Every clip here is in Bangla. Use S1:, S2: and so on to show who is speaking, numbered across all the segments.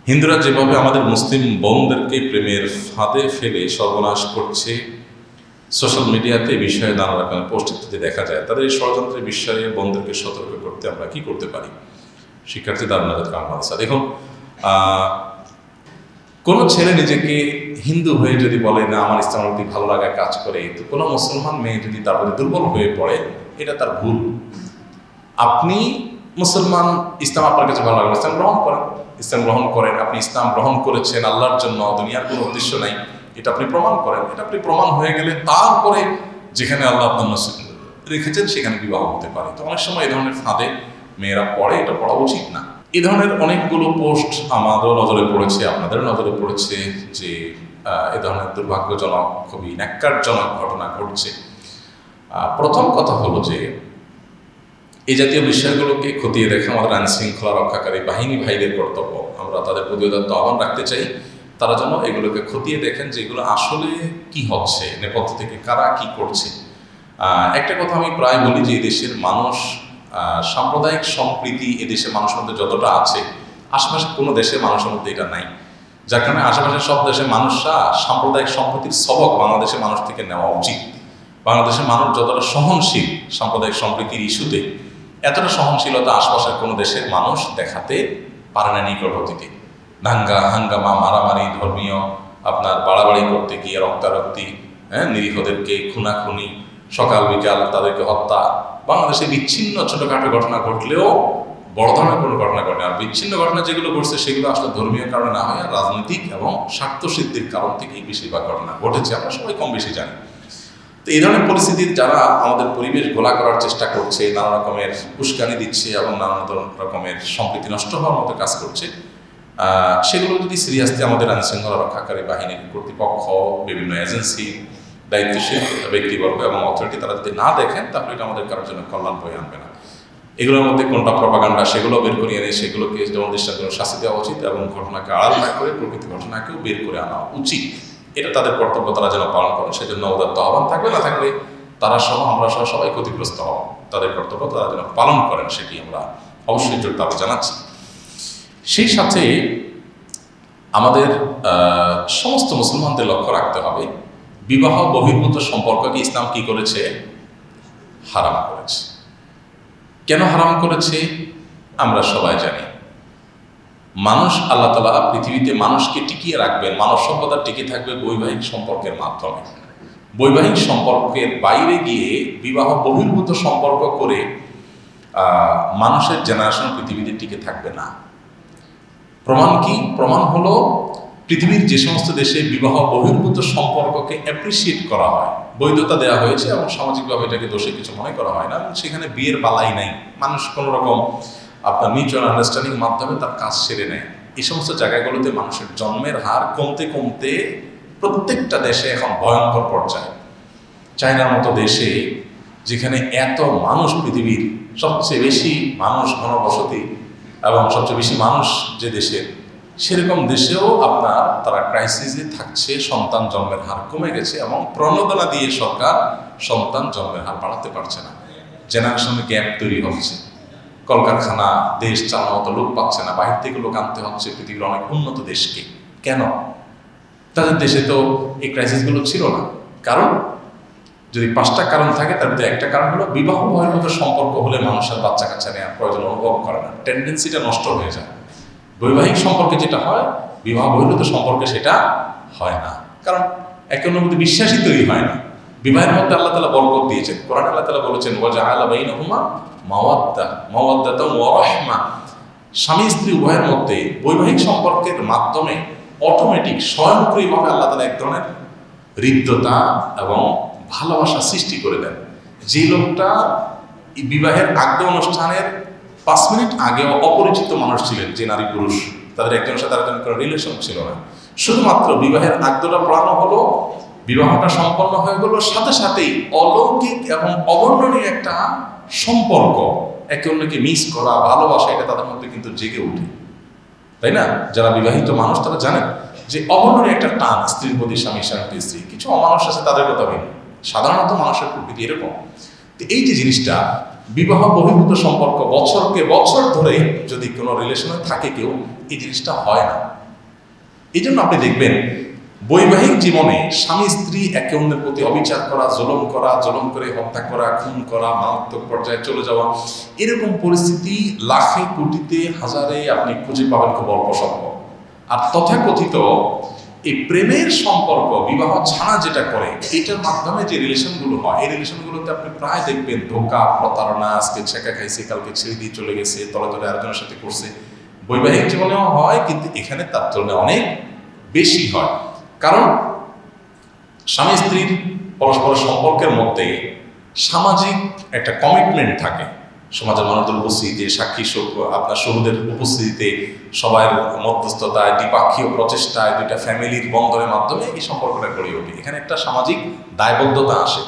S1: হিন্দুরা যেভাবে আমাদের মুসলিম বোনদেরকে প্রেমের ফাঁদে ফেলে সর্বনাশ করছে, সোশ্যাল মিডিয়াতে এই বিষয়ে নানা রকমের পোস্ট ইত্যাদি দেখা যায়। তাদের এই ষড়যন্ত্রের বিষয়ে বোনদেরকে সতর্ক করতে আমরা কি করতে পারি? শিক্ষার্থী দারুণাজাত কামালসা, দেখুন, কোনো ছেলে নিজেকে হিন্দু হয়ে যদি বলে না আমার ইসলামের প্রতি ভালো লাগায় কাজ করে, তো কোনো মুসলমান মেয়ে যদি তার প্রতি দুর্বল হয়ে পড়ে, এটা তার ভুল। আপনি মুসলমান, ইসলাম আপনার কাছে ভালো লাগে, ইসলাম গ্রহণ করেন, ইসলাম গ্রহণ করেন। আপনি ইসলাম গ্রহণ করেছেন আল্লাহর জন্য, দুনিয়ার কোনো উদ্দেশ্য নাই, এটা আপনি প্রমাণ করেন। এটা আপনি প্রমাণ হয়ে গেলে তারপরে যেখানে আল্লাহ আপনার নসিব রেখেছেন সেখানে বিবাহ হতে পারে। তো অনেক সময় এই ধরনের ফাঁদে মেয়েরা পড়ে, এটা পড়া উচিত না। এই ধরনের অনেকগুলো পোস্ট আমাদেরও নজরে পড়েছে, আপনাদের নজরে পড়েছে যে এ ধরনের দুর্ভাগ্যজনক, খুবই ন্যাক্কারজনক ঘটনা ঘটছে। প্রথম কথা হলো যে এই জাতীয় বিষয়গুলোকে খতিয়ে দেখা আমাদের আইন শৃঙ্খলা রক্ষাকারী বাহিনী ভাইদের কর্তব্য। আমরা তাদের প্রতি আহ্বান রাখতে চাই, তারা যেন এগুলোকে খতিয়ে দেখেন যে এগুলো আসলে কি হচ্ছে, নেপথ্য থেকে কারা কি করছে। একটা কথা আমি প্রায় বলি যে এদেশের মানুষ, সাম্প্রদায়িক সম্প্রীতি এদেশের মানুষের মধ্যে যতটা আছে, আশেপাশে কোনো দেশের মানুষের মধ্যে এটা নাই। যার কারণে আশেপাশের সব দেশের মানুষরা সাম্প্রদায়িক সম্প্রীতির সবক বাংলাদেশের মানুষ থেকে নেওয়া উচিত। বাংলাদেশের মানুষ যতটা সহনশীল সাম্প্রদায়িক সম্প্রীতির ইস্যুতে, এতটা সহনশীলতা আশপাশের কোনো দেশের মানুষ দেখাতে পারে না নিকট অতীতে। হাঙ্গামা, মারামারি, ধর্মীয় আপনার বাড়াবাড়ি করতে গিয়ে রক্তারক্তি, নিরীহদেরকে খুনাখুনি, সকাল বিকাল তাদেরকে হত্যা। বাংলাদেশে বিচ্ছিন্ন ছোটোখাটো ঘটনা ঘটলেও বড় ধরনের কোনো ঘটনা ঘটে। আর বিচ্ছিন্ন ঘটনা যেগুলো ঘটছে সেগুলো আসলে ধর্মীয় কারণে না হয়, রাজনৈতিক এবং স্বার্থসিদ্ধির কারণ থেকেই বেশিরভাগ ঘটনা ঘটেছে, আমরা সবাই কম বেশি জানি। তো এই ধরনের পরিস্থিতির যারা আমাদের পরিবেশ ঘোলা করার চেষ্টা করছে, নানা রকমের উস্কানি দিচ্ছে এবং নানা রকমের সম্প্রীতি নষ্ট হওয়ার মতো কাজ করছে, সেগুলো যদি সিরিয়াসলি আমাদের আইন শৃঙ্খলা রক্ষাকারী বাহিনীর কর্তৃপক্ষ, বিভিন্ন এজেন্সি, দায়িত্বশীল ব্যক্তিবর্গ এবং অথরিটি তারা যদি না দেখেন, তাহলে এটা আমাদের কারোর জন্য কল্যাণ বয়ে আনবে না। এগুলোর মধ্যে কোনটা প্রপাগান্ডা সেগুলো বের করে এনে সেগুলোকে যেমন দৃষ্টান্তমূলক শাস্তি দেওয়া উচিত এবং ঘটনাকে আড়াল না করে প্রকৃতি ঘটনাকেও বের করে আনা উচিত। এটা তাদের কর্তব্য, তারা যেন পালন করে। সেজন্য উদাত্ত আহ্বান থাকবে, না থাকলে তারা সহ আমরা সহ সবাই ক্ষতিগ্রস্ত হব। তাদের কর্তব্য তারা যেন পালন করেন, সেটি আমরা অবশ্যই জোর দাবি জানাচ্ছি। সেই সাথে আমাদের সমস্ত মুসলমানদের লক্ষ্য রাখতে হবে, বিবাহ বহির্ভূত সম্পর্ককে ইসলাম কি করেছে? হারাম করেছে। কেন হারাম করেছে আমরা সবাই জানি। মানুষ, আল্লাহ তাআলা পৃথিবীতে মানুষকে টিকিয়ে রাখবেন, মানব সভ্যতা টিকে থাকবে বৈবাহিক সম্পর্কের মাধ্যমে। বৈবাহিক সম্পর্কের বাইরে গিয়ে বিবাহ বহির্ভূত সম্পর্ক করে মানুষের জেনারেশন পৃথিবীতে টিকে থাকবে না। প্রমাণ কি? প্রমাণ হলো পৃথিবীর যে সমস্ত দেশে বিবাহ বহির্ভূত সম্পর্ককে অ্যাপ্রিসিয়েট করা হয়, বৈধতা দেওয়া হয়েছে এবং সামাজিকভাবে এটাকে দোষে কিছু মনে করা হয় না, সেখানে বিয়ের বালাই নাই, মানুষ কোনো রকম আপনার মিউচুয়াল আন্ডারস্ট্যান্ডিং মাধ্যমে তার কাজ সেরে নেয়। এই সমস্ত জায়গাগুলোতে মানুষের জন্মের হার কমতে কমতে প্রত্যেকটা দেশে এখন ভয়ঙ্কর পর্যায়ে। চায়নার মতো দেশে, যেখানে এত মানুষ, পৃথিবীর সবচেয়ে বেশি মানুষ ঘনবসতি এবং সবচেয়ে বেশি মানুষ যে দেশের, সেরকম দেশেও আপনার তারা ক্রাইসিসে থাকছে, সন্তান জন্মের হার কমে গেছে এবং প্রণোদনা দিয়ে সরকার সন্তান জন্মের হার বাড়াতে পারছে না। জেনারেশনের গ্যাপ তৈরি হচ্ছে, কলকারখানা, দেশ চালানোর মতো লোক পাচ্ছে না, বাহির থেকে লোক আনতে হচ্ছে পৃথিবীর অনেক উন্নত দেশকে। কেন? তাদের দেশে তো এই ক্রাইসিসগুলো ছিল না। কারণ যদি 5টা কারণ থাকে, তার মধ্যে একটা কারণ হলো বিবাহ বহির্ভূত সম্পর্ক হলে মানুষের বাচ্চা কাচ্চা নেওয়ার প্রয়োজন অনুভব করে না, টেন্ডেন্সিটা নষ্ট হয়ে যায়। বৈবাহিক সম্পর্কে যেটা হয়, বিবাহ বহির্ভূত সম্পর্কে সেটা হয় না, কারণ একে অন্যের মধ্যে বিশ্বাসই তৈরি হয় না। বিবাহের মধ্যে আল্লাহ তাআলা বরকত দিয়েছেন। কোরআনে আল্লাহ তাআলা বলেছেন, ওয়াজআলা বাইনাহুমা মাওয়াদ্দাতান ওয়া রাহমা। স্বামী স্ত্রী উভয়ের মধ্যে বৈবাহিক সম্পর্কের মাধ্যমে অটোমেটিক স্বয়ংক্রিয়ভাবে আল্লাহ তাআলা এক ধরনের হৃদ্যতা এবং ভালোবাসা সৃষ্টি করে দেন। যে লোকটা বিবাহের আগে অনুষ্ঠানের 5 মিনিট আগেও অপরিচিত মানুষ ছিলেন, যে নারী পুরুষ, তাদের একজনের সাথে আরেকজনের কোনো রিলেশন ছিল না, শুধুমাত্র বিবাহের আগটা পড়ানো হলো, বিবাহটা সম্পন্ন হয়ে গেল, সাথে সাথেই অলৌকিক এবং অবর্ণনীয় একটা সম্পর্ক, একে অন্যকে মিস করা, ভালোবাসা, এটা তাদের মধ্যে কিন্তু জেগে উঠে, তাই না? যারা বিবাহিত মানুষ তারা জানেন যে অবর্ণনীয় একটা টান স্ত্রীর প্রতি, স্বামীর প্রতি স্ত্রী। কিছু অমানুষ আছে, তাদের কথা বলি, সাধারণত মানুষের প্রকৃতি এরকম। তো এই যে জিনিসটা, বিবাহ বহির্ভূত সম্পর্ক বছরকে বছর ধরে যদি কোনো রিলেশনে থাকে কেউ, এই জিনিসটা হয় না। এই জন্য আপনি দেখবেন বৈবাহিক জীবনে স্বামী স্ত্রী একে অন্যের প্রতি অবিচার করা, জুলুম করে হত্যা করা, খুন করা, মারাত্মক পর্যায়ে চলে যাওয়া, এরকম পরিস্থিতি লাখে কোটিতে হাজারে আপনি খুঁজে পাবেন খুব অল্প সংখ্যক। আর তথাকথিত এই প্রেমের সম্পর্ক বিবাহ ছাড়া যেটা করে, এটার মাধ্যমে যে রিলেশনগুলো হয়, এই রিলেশনগুলোতে আপনি প্রায় দেখবেন ধোঁকা, প্রতারণা, আজকে ছেঁকা খাইছে, কালকে ছেড়ে দিয়ে চলে গেছে, তলে তলে আরেকজনের সাথে করছে। বৈবাহিক জীবনেও হয়, কিন্তু এখানে তার তুলনায় অনেক বেশি হয়। কারণ স্বামী স্ত্রীর পরস্পর সম্পর্কের মধ্যে সামাজিক একটা কমিটমেন্ট থাকে। সমাজের মানুষদের উপস্থিতিতে, সাক্ষী আপনার শহুদের উপস্থিতিতে, সবার মধ্যস্থতায়, দ্বিপাক্ষীয় প্রচেষ্টায়, দুইটা ফ্যামিলির বন্ধনের মাধ্যমে এই সম্পর্কটা গড়ে ওঠে। এখানে একটা সামাজিক দায়বদ্ধতা আসে।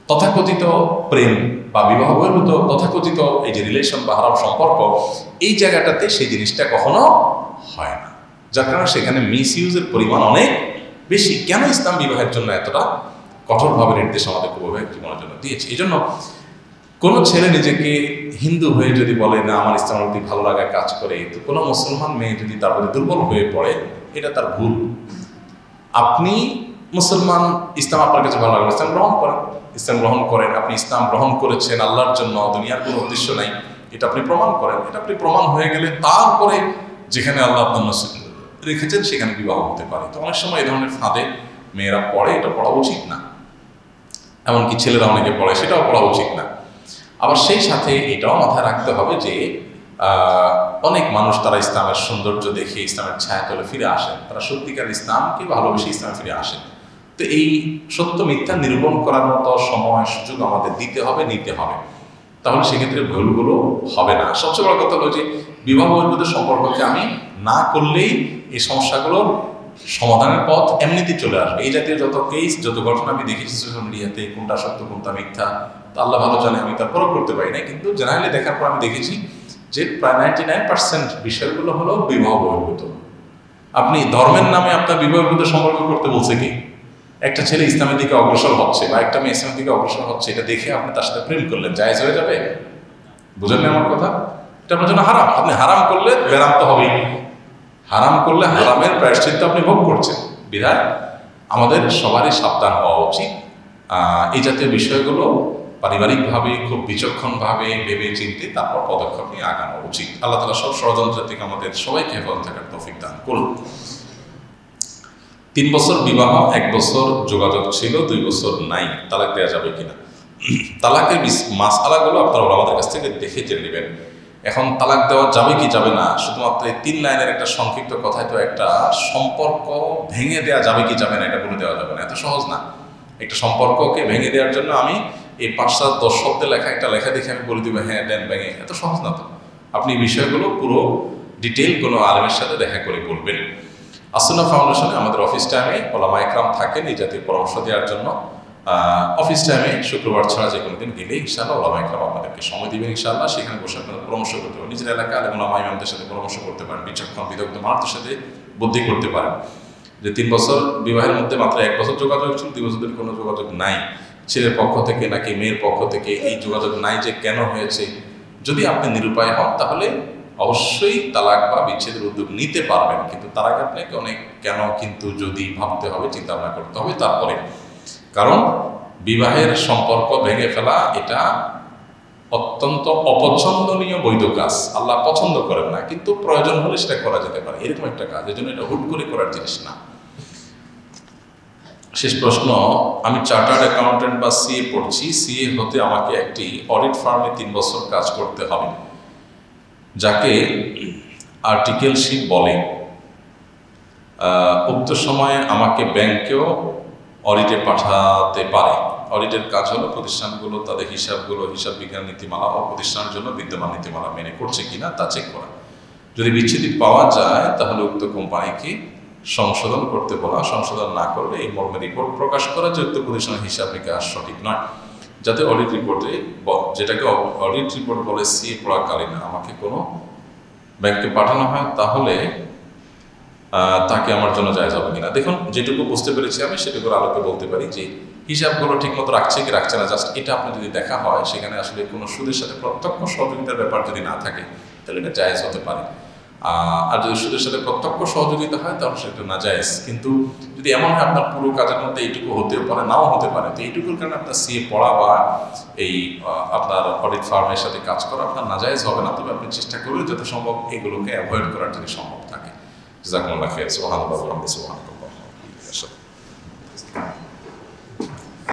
S1: তথাকথিত প্রেম বা বিবাহ বহির্ভূত তথাকথিত এই যে রিলেশন বা হারাম সম্পর্ক, এই জায়গাটাতে সেই জিনিসটা কখনো হয় না, যার কারণে সেখানে মিস ইউজের পরিমাণ অনেক বেশি। কেন ইসলাম বিবাহের জন্য এতটা কঠোরভাবে নির্দেশ আমাদের বৈবাহিক জীবনের জন্য দিয়েছে? এই জন্য কোনো ছেলে নিজেকে হিন্দু হয়ে যদি বলে না আমার ইসলামের প্রতি ভালো লাগায় কাজ করে, তো কোনো মুসলমান মেয়ে যদি তার প্রতি দুর্বল হয়ে পড়ে, এটা তার ভুল। আপনি মুসলমান, ইসলাম আপনার কাছে ভালো লাগবে, ইসলাম গ্রহণ করেন। আপনি ইসলাম গ্রহণ করেছেন আল্লাহর জন্য, দুনিয়ার কোনো উদ্দেশ্য নাই, এটা আপনি প্রমাণ করেন। এটা আপনি প্রমাণ হয়ে গেলে তারপরে যেখানে আল্লাহ আপনার নসিব রেখেছেন সেখানে বিবাহ হতে পারে। তো অনেক সময় এই ধরনের ফাঁদে মেয়েরা পড়ে, এটা পড়া উচিত না। এমনকি ছেলেরা অনেকে পড়ে, সেটাও পড়া উচিত না। আবার সেই সাথে এটাও মাথায় রাখতে হবে যে অনেক মানুষ তারা ইসলামের সৌন্দর্য দেখে ইসলামের ছায়া তলে ফিরে আসেন, তারা সত্যিকার ইসলামকে ভালোবেসে ইসলামে ফিরে আসেন। তো এই সত্য মিথ্যা নিরূপণ করার মতো সময় সুযোগ আমাদের দিতে হবে, নিতে হবে, তাহলে সেক্ষেত্রে ভুলগুলো হবে না। সবচেয়ে বড় কথা হলো যে বিবাহ বহির্ভূত সম্পর্ককে আমি না করলেই এই সমস্যাগুলোর সমাধানের পথ এমনিতেই চলে আসবে। এই জাতীয় যত কেস, যত ঘটনা আমি দেখেছি সোশ্যাল মিডিয়াতে, কোনটা সত্য কোনটা মিথ্যা তা আল্লাহ ভালো জানে, আমি তার পরখ করতে পারি না, কিন্তু জেনারেলি দেখার পর আমি দেখেছি যে প্রায় 99% বিষয়গুলো হলো বিবাহ বহির্ভূত। আপনি ধর্মের নামে আপনার বিবাহ বহির্ভূত সম্পর্ক করতে বলছে কি? একটা ছেলে ইসলামের দিকে অগ্রসর হচ্ছে বা একটা মেয়ে ইসলামের দিকে অগ্রসর হচ্ছে, এটা দেখে আপনি তার সাথে প্রেম করলেন, জায়েজ হয়ে যাবে? বুঝলেন না আমার কথা? এটা আপনার জন্য হারাম। আপনি হারাম করলে বেরাম তো হবেই। হারাম করলে হারামের প্রায়শ্চিত্ত আপনি ভোগ করছেন। বিধায় আমাদের সবারই সাবধান হওয়া উচিত। এই জাতীয় বিষয়গুলো পারিবারিকভাবে খুব বিচক্ষণভাবে ভেবে চিনতে তারপর পদক্ষেপ নিয়ে আগানো উচিত। আল্লাহ তাআলা সব ষড়যন্ত্র থেকে আমাদের সবাইকে হেফাজত থাকার তৌফিক দান করুন। 3 বছর বিবাহ, 1 বছর যোগাযোগ ছিল, 2 বছর নাই, তালাক দেওয়া যাবে কিনা? তালাকের মাসআলাগুলো আপনারা আমাদের কাছ থেকে দেখে জেনে নেবেন। এখন তালাক দেওয়া যাবে কি যাবে না, শুধুমাত্র এই 3 লাইনের একটা সংক্ষিপ্ত কথায় তো একটা সম্পর্ক ভেঙে দেওয়া যাবে কি যাবে না এটা বলে দেওয়া যাবে না। এত সহজ না। একটা সম্পর্ককে ভেঙে দেওয়ার জন্য আমি এই 5-7-10 শব্দে লেখা একটা লেখা দেখে আমি বলে দিব হ্যাঁ দেন ভেঙে, এত সহজ না তো। আপনি এই বিষয়গুলো পুরো ডিটেইল কোনো আলেমের সাথে দেখা করে বলবেন। আসুন্নাহ ফাউন্ডেশনে আমাদের অফিস টাইমে ওলামা একরাম থাকেন এই জাতীয় পরামর্শ দেওয়ার জন্য। অফিস টাইমে শুক্রবার ছাড়া যে কোনো দিন গেলে ইনশাআল্লাহ ওলামা একরাম আপনাদেরকে সময় দিবেন ইনশাআল্লাহ। সেখানে বসে আপনারা পরামর্শ করতে পারেন, নিজের এলাকা আলেম ওলামা ইমামদের সাথে পরামর্শ করতে পারেন, বিচক্ষণ বিদগ্ধ মানুষদের সাথে বুদ্ধি করতে পারেন। যে 3 বছর বিবাহের মধ্যে মাত্র 1 বছর যোগাযোগ ছিল, 2 বছর ধরে কোনো যোগাযোগ নাই, ছেলের পক্ষ থেকে নাকি মেয়ের পক্ষ থেকে এই যোগাযোগ নাই যে কেন হয়েছে। যদি আপনি নিরুপায় হন তাহলে অবশ্যই তালাক বা বিচ্ছেদের উদ্যোগ নিতে পারবেন, কিন্তু তার আগে আপনাকে অনেক কেন কিন্তু যদি ভাবতে হবে, চিন্তা ভাবনা করতে হবে তারপরে। কারণ বিবাহের সম্পর্ক ভেঙে ফেলা এটা অত্যন্ত অপছন্দনীয় বৈধ কাজ, আল্লাহ পছন্দ করেন না, কিন্তু প্রয়োজন হলে সেটা করা যেতে পারে, এরকম একটা কাজ। এজন্য এটা হুট করে করার জিনিস না। শেষ প্রশ্ন, আমি চার্টার্ড অ্যাকাউন্টেন্ট বা সিএ পড়ছি, সিএ হতে আমাকে একটি অডিট ফার্মে 3 বছর কাজ করতে হবে, যাকে আর্টিকেলশিপ বলে। উক্ত সময়ে আমাকে ব্যাংকেও অডিটে পাঠাতে পারে। অডিটের কাজ হলো প্রতিষ্ঠানগুলো তাদের হিসাবগুলো, হিসাব বিজ্ঞান নীতিমালা ও প্রতিষ্ঠানের জন্য বিদ্যমান নীতিমালা মেনে করছে কিনা তা চেক করা। যদি বিচ্ছেদ পাওয়া যায় তাহলে উক্ত কোম্পানিকে সংশোধন করতে বলা, সংশোধন না করলে এই মর্মে রিপোর্ট প্রকাশ করা যে উক্ত প্রতিষ্ঠানের হিসাব বিকাশ সঠিক নয়। যাতে অডিট রিপোর্টে, যেটাকে অডিট রিপোর্ট বলে, সিএ পড়াকালীন আমাকে কোনো ব্যাংকে পাঠানো হয়, তাহলে তাকে আমার জন্য জায়েজ হবে কিনা। দেখুন, যেটুকু বুঝতে পেরেছি আমি সেটুকুর আলোকে বলতে পারি যে হিসাবগুলো ঠিকমতো রাখছে কি রাখছে না, জাস্ট এটা আপনি যদি দেখা হয় সেখানে আসলে কোনো সুদের সাথে প্রত্যক্ষ সহযোগিতার ব্যাপার যদি না থাকে তাহলে এটা জায়েজ হতে পারে। আর যদি সুদের সাথে প্রত্যক্ষ সহযোগিতা হয় তাহলে সেটা না জায়েজ। কিন্তু যদি এমন হয় আপনার পুরো কাজের মধ্যে এইটুকু হতেও পারে, নাও হতে পারে, তো এইটুকুর কারণে আপনার সিএ পড়া বা এই আপনার অডিট ফার্মের সাথে কাজ করা আপনার নাজায়েজ হবে না। তবে আপনি চেষ্টা করবেন যত সম্ভব এগুলোকে অ্যাভয়েড করার যদি সম্ভব থাকে। জাযাকুমুল্লাহ খাইর। সুবহানাল্লাহ ওয়া বিহামদিহি সুবহানাল্লাহ।